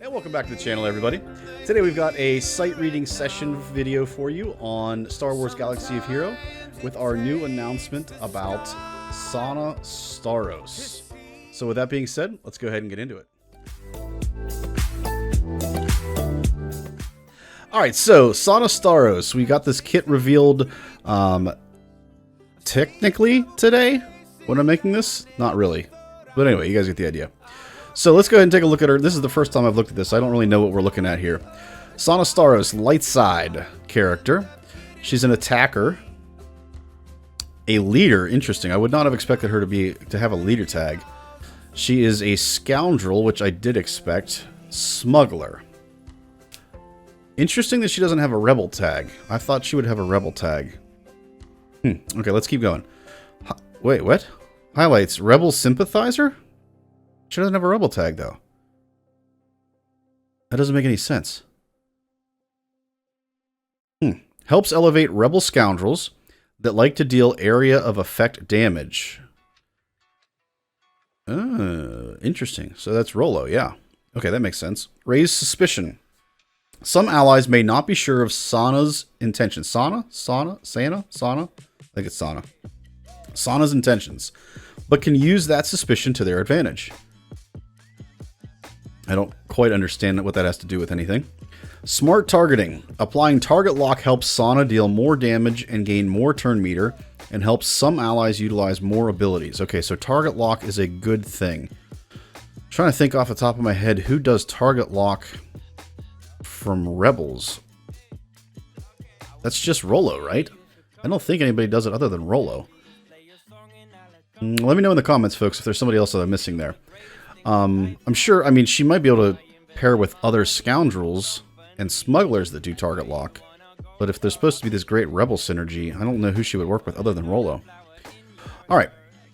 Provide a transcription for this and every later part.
And welcome back to the channel, everybody. Today we've got a sight reading session video for you on Star Wars Galaxy of Hero with our new announcement about Sana Starros. So with that being said, let's go ahead and get into it. Alright, so Sana Starros, we got this kit revealed technically today when I'm making this. Not really. But anyway, you guys get the idea. So let's go ahead and take a look at her. This is the first time I've looked at this. I don't really know what we're looking at here. Sana Starros, light side character. She's an attacker. A leader. Interesting. I would not have expected her to have a leader tag. She is a scoundrel, which I did expect. Smuggler. Interesting that she doesn't have a rebel tag. I thought she would have a rebel tag. Okay, let's keep going. Wait, what? Highlights. Rebel sympathizer? She doesn't have a rebel tag, though. That doesn't make any sense. Helps elevate rebel scoundrels that like to deal area of effect damage. Interesting. So that's Rollo, yeah. Okay, that makes sense. Raise suspicion. Some allies may not be sure of Sana's intentions. Sana? I think it's Sana. Sana's intentions, but can use that suspicion to their advantage. I don't quite understand what that has to do with anything. Smart targeting. Applying target lock helps Sana deal more damage and gain more turn meter, and helps some allies utilize more abilities. Okay, so target lock is a good thing. I'm trying to think off the top of my head, who does target lock from Rebels? That's just Rollo, right? I don't think anybody does it other than Rollo. Let me know in the comments, folks, if there's somebody else that I'm missing there. I'm sure, I mean, she might be able to pair with other scoundrels and smugglers that do target lock. But if there's supposed to be this great rebel synergy, I don't know who she would work with other than Rollo. Alright.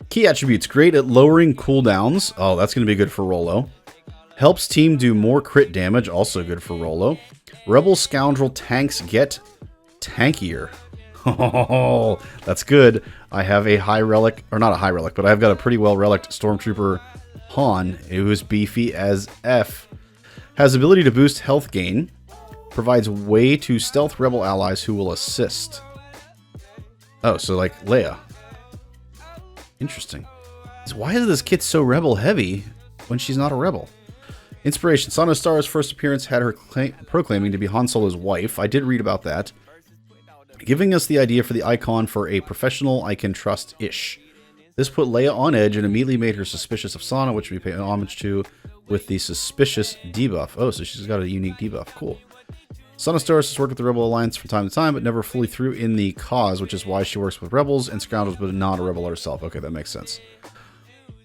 Key attributes. Great at lowering cooldowns. Oh, that's going to be good for Rollo. Helps team do more crit damage. Also good for Rollo. Rebel scoundrel tanks get tankier. Oh, that's good. I have a high relic, or not a high relic, but I've got a pretty well reliced Stormtrooper Han, who is beefy as F. Has ability to boost health gain. Provides way to stealth rebel allies who will assist. Oh, so like Leia. Interesting. So why is this kit so rebel heavy when she's not a rebel? Inspiration. Sana Starros' first appearance had her proclaiming to be Han Solo's wife. I did read about that. Giving us the idea for the icon for a professional I can trust-ish. This put Leia on edge and immediately made her suspicious of Sana, which we pay homage to with the suspicious debuff. Oh, so she's got a unique debuff. Cool. Sana Starros has worked with the Rebel Alliance from time to time, but never fully threw in the cause, which is why she works with rebels and scoundrels, but not a rebel herself. Okay, that makes sense.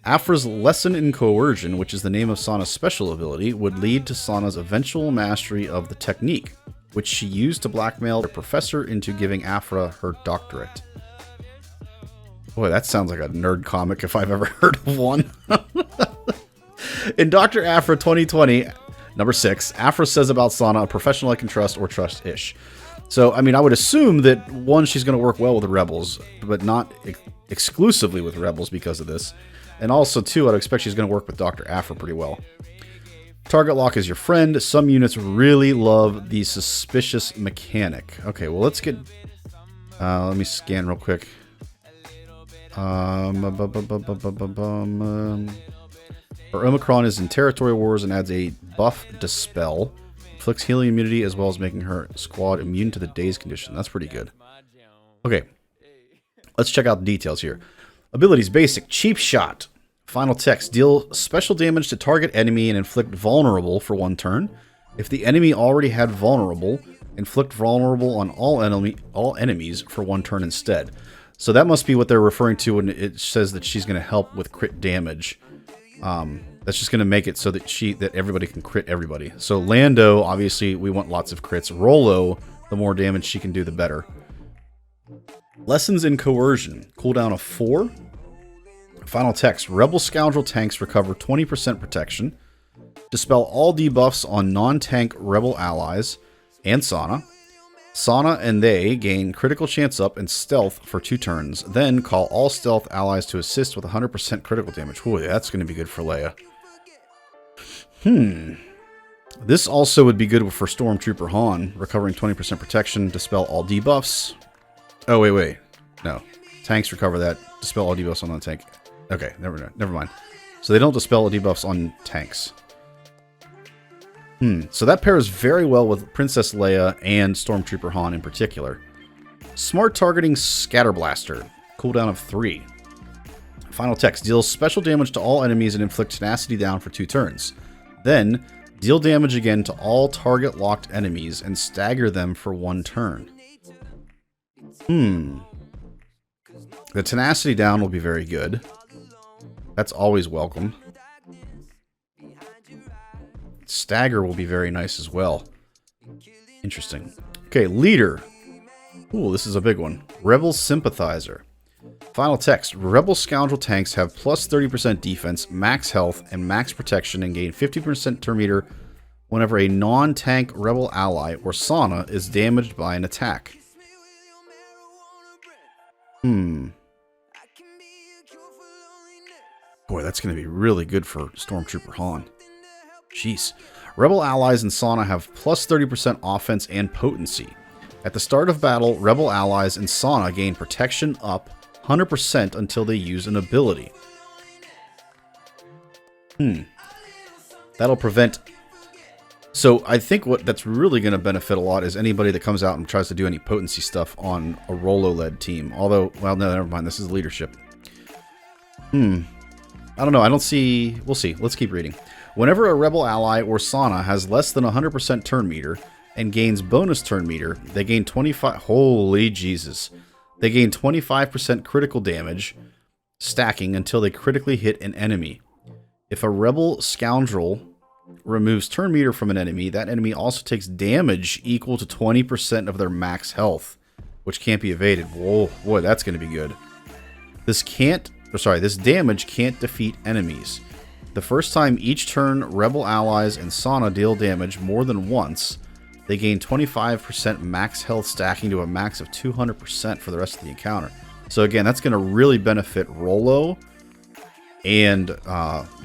Afra's Lesson in Coercion, which is the name of Sana's special ability, would lead to Sana's eventual mastery of the technique, which she used to blackmail the professor into giving Afra her doctorate. Boy, that sounds like a nerd comic if I've ever heard of one. In Dr. Afra 2020, number 6, Afra says about Sana, a professional I can trust or trust-ish. So, I mean, I would assume that, one, she's going to work well with the rebels, but not exclusively with rebels because of this. And also, two, I'd expect she's going to work with Dr. Afra pretty well. Target lock is your friend. Some units really love the suspicious mechanic. Okay, well, let's get... let me scan real quick. Her Omicron is in Territory Wars and adds a buff Dispel. Inflicts healing immunity as well as making her squad immune to the daze condition. That's pretty good. Okay, let's check out the details here. Abilities basic. Cheap Shot. Final text. Deal special damage to target enemy and inflict vulnerable for 1 turn. If the enemy already had vulnerable, inflict vulnerable on all enemies for 1 turn instead. So that must be what they're referring to when it says that she's going to help with crit damage. That's just going to make it so that everybody can crit everybody. So Lando, obviously, we want lots of crits. Rollo, the more damage she can do, the better. Lessons in Coercion. Cooldown of 4. Final text. Rebel Scoundrel tanks recover 20% protection. Dispel all debuffs on non-tank rebel allies and Sana. Sana and they gain critical chance up and stealth for 2 turns. Then call all stealth allies to assist with 100% critical damage. Ooh, that's going to be good for Leia. Then This also would be good for Stormtrooper Han, recovering 20% protection, dispel all debuffs. Oh, wait. No. Tanks recover that, dispel all debuffs on the tank. Okay, never mind. So they don't dispel all debuffs on tanks. So that pairs very well with Princess Leia and Stormtrooper Han in particular. Smart Targeting Scatterblaster, cooldown of 3. Final text, deals special damage to all enemies and inflicts tenacity down for 2 turns. Then, deal damage again to all target locked enemies and stagger them for 1 turn. The tenacity down will be very good. That's always welcome. Stagger will be very nice as well. Interesting. Okay, leader. Ooh, this is a big one. Rebel Sympathizer. Final text. Rebel Scoundrel tanks have plus 30% defense, max health, and max protection and gain 50% turn meter whenever a non-tank Rebel ally or Sana is damaged by an attack. Boy, that's going to be really good for Stormtrooper Han. Jeez. Rebel allies and Sana have plus 30% offense and potency. At the start of battle, Rebel allies and Sana gain protection up 100% until they use an ability. That'll prevent... So I think what that's really going to benefit a lot is anybody that comes out and tries to do any potency stuff on a Rolo-led team. Although, well, no, never mind. This is leadership. I don't know. I don't see... We'll see. Let's keep reading. Whenever a Rebel ally or Sana has less than 100% turn meter and gains bonus turn meter, they gain 25... Holy Jesus. They gain 25% critical damage, stacking until they critically hit an enemy. If a Rebel Scoundrel removes turn meter from an enemy, that enemy also takes damage equal to 20% of their max health, which can't be evaded. Whoa, boy, that's going to be good. This damage can't defeat enemies. The first time each turn Rebel allies and Sana deal damage more than once, they gain 25% max health, stacking to a max of 200% for the rest of the encounter. So again, that's going to really benefit Rolo and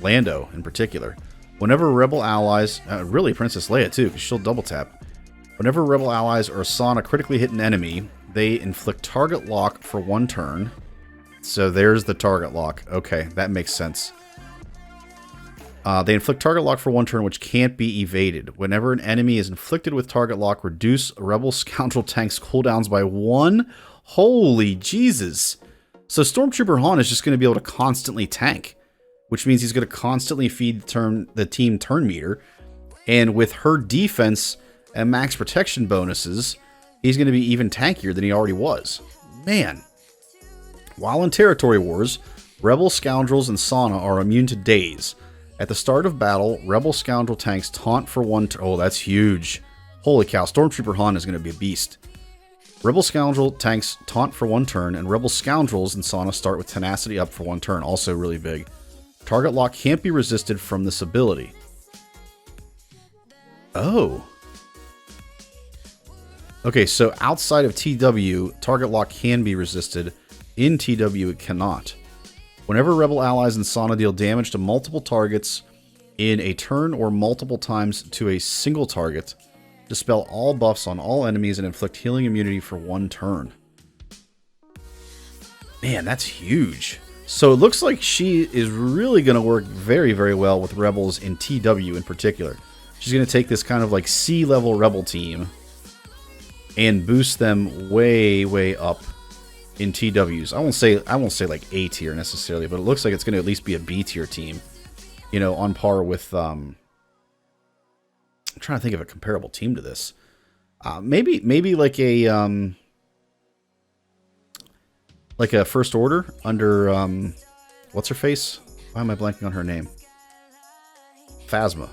Lando in particular. Whenever Rebel allies, really Princess Leia too, because she'll double tap. Whenever Rebel allies or Sana critically hit an enemy, they inflict target lock for 1 turn. So there's the target lock. Okay, that makes sense. They inflict target lock for 1 turn, which can't be evaded. Whenever an enemy is inflicted with target lock, reduce Rebel Scoundrel tank's cooldowns by 1. Holy Jesus. So Stormtrooper Han is just going to be able to constantly tank, which means he's going to constantly feed the team turn meter. And with her defense and max protection bonuses, he's going to be even tankier than he already was. Man. While in Territory Wars, Rebel Scoundrels and Sana are immune to daze. At the start of battle, Rebel Scoundrel tanks taunt for 1 turn. Oh, that's huge. Holy cow, Stormtrooper Han is going to be a beast. Rebel Scoundrel tanks taunt for 1 turn, and Rebel Scoundrels and Sana start with tenacity up for 1 turn. Also really big. Target lock can't be resisted from this ability. Oh. Okay, so outside of TW, target lock can be resisted. In TW, it cannot. Whenever Rebel allies and Sana deal damage to multiple targets in a turn or multiple times to a single target, dispel all buffs on all enemies and inflict healing immunity for 1 turn. Man, that's huge. So it looks like she is really going to work very, very well with Rebels in TW in particular. She's going to take this kind of like C-level Rebel team and boost them way, way up in TWs. I won't say like A tier necessarily, but it looks like it's going to at least be a B tier team. You know, on par with I'm trying to think of a comparable team to this. Maybe like a First Order under what's her face? Why am I blanking on her name? Phasma.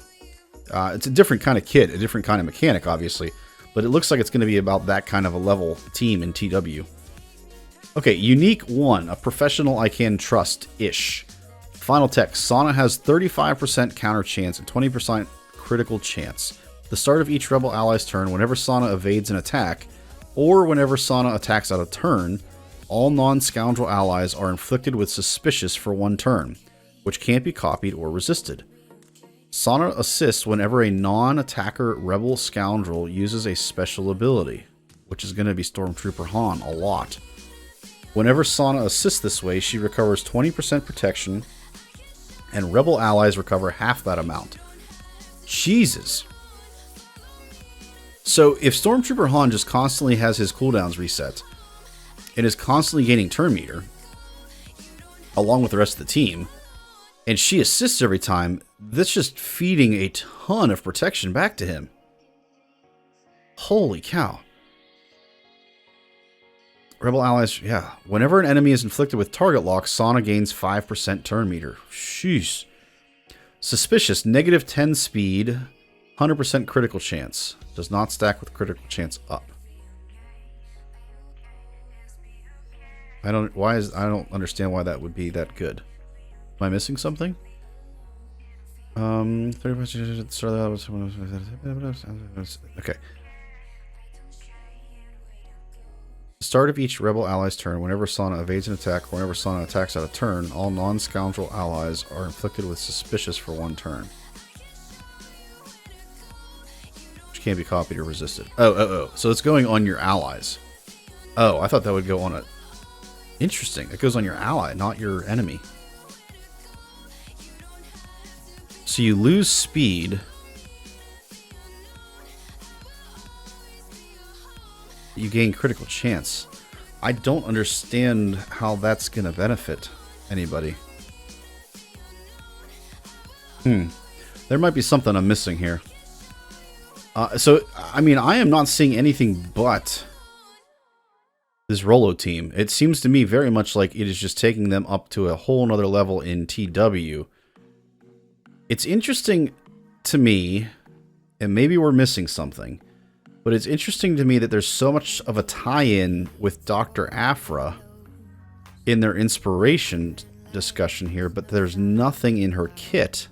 It's a different kind of kit, a different kind of mechanic, obviously, but it looks like it's going to be about that kind of a level team in TW. Okay, Unique 1, a professional I can trust-ish. Final text, Sana has 35% counter chance and 20% critical chance. The start of each Rebel ally's turn, whenever Sana evades an attack, or whenever Sana attacks out of turn, all non-scoundrel allies are inflicted with suspicious for 1 turn, which can't be copied or resisted. Sana assists whenever a non-attacker rebel scoundrel uses a special ability, which is going to be Stormtrooper Han a lot. Whenever Sana assists this way, she recovers 20% protection, and rebel allies recover half that amount. Jesus. So if Stormtrooper Han just constantly has his cooldowns reset, and is constantly gaining turn meter, along with the rest of the team, and she assists every time, that's just feeding a ton of protection back to him. Holy cow. Rebel allies, yeah. Whenever an enemy is inflicted with target lock, Sana gains 5% turn meter. Sheesh. Suspicious, negative 10 speed, 100% critical chance. Does not stack with critical chance up. I don't understand why that would be that good. Am I missing something? 30%. Okay. Start of each rebel ally's turn, whenever Sana evades an attack, or whenever Sana attacks out of turn, all non-scoundrel allies are inflicted with suspicious for 1 turn. Which can't be copied or resisted. Oh. So it's going on your allies. Oh, I thought that would go on a... Interesting. It goes on your ally, not your enemy. So you lose speed. You gain critical chance. I don't understand how that's going to benefit anybody. There might be something I'm missing here. So, I mean, I am not seeing anything but this Rolo team. It seems to me very much like it is just taking them up to a whole nother level in TW. It's interesting to me, and maybe we're missing something, but it's interesting to me that there's so much of a tie-in with Dr. Aphra in their inspiration discussion here, but there's nothing in her kit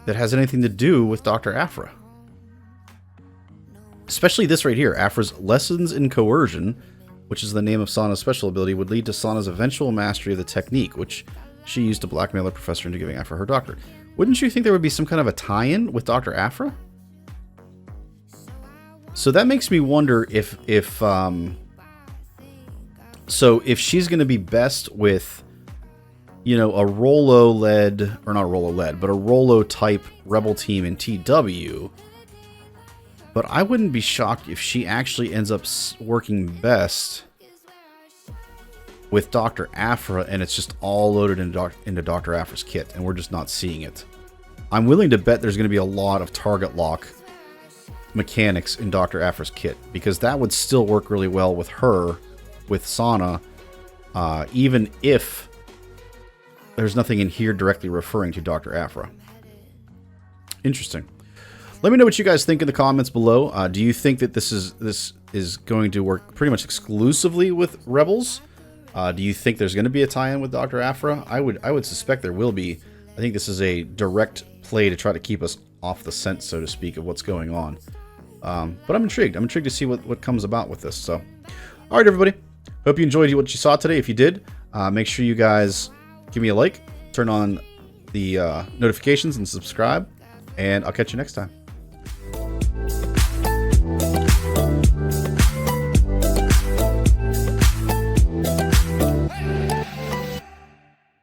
that has anything to do with Dr. Aphra. Especially this right here. Aphra's Lessons in Coercion, which is the name of Sana's special ability, would lead to Sana's eventual mastery of the technique, which she used to blackmail her professor into giving Aphra her doctorate. Wouldn't you think there would be some kind of a tie-in with Dr. Aphra? So that makes me wonder if she's going to be best with, you know, a Rolo-led, or not Rolo-led, but a Rolo-type rebel team in TW. But I wouldn't be shocked if she actually ends up working best with Dr. Aphra, and it's just all loaded into Dr. Aphra's kit, and we're just not seeing it. I'm willing to bet there's going to be a lot of target lock mechanics in Dr. Aphra's kit, because that would still work really well with her, with Sana, even if there's nothing in here directly referring to Dr. Aphra. Interesting. Let me know what you guys think in the comments below. Do you think that this is going to work pretty much exclusively with Rebels? Do you think there's going to be a tie-in with Dr. Aphra? I would suspect there will be. I think this is a direct play to try to keep us off the scent, so to speak, of what's going on. But I'm intrigued. I'm intrigued to see what comes about with this. So, all right, everybody. Hope you enjoyed what you saw today. If you did, make sure you guys give me a like, turn on the notifications, and subscribe. And I'll catch you next time.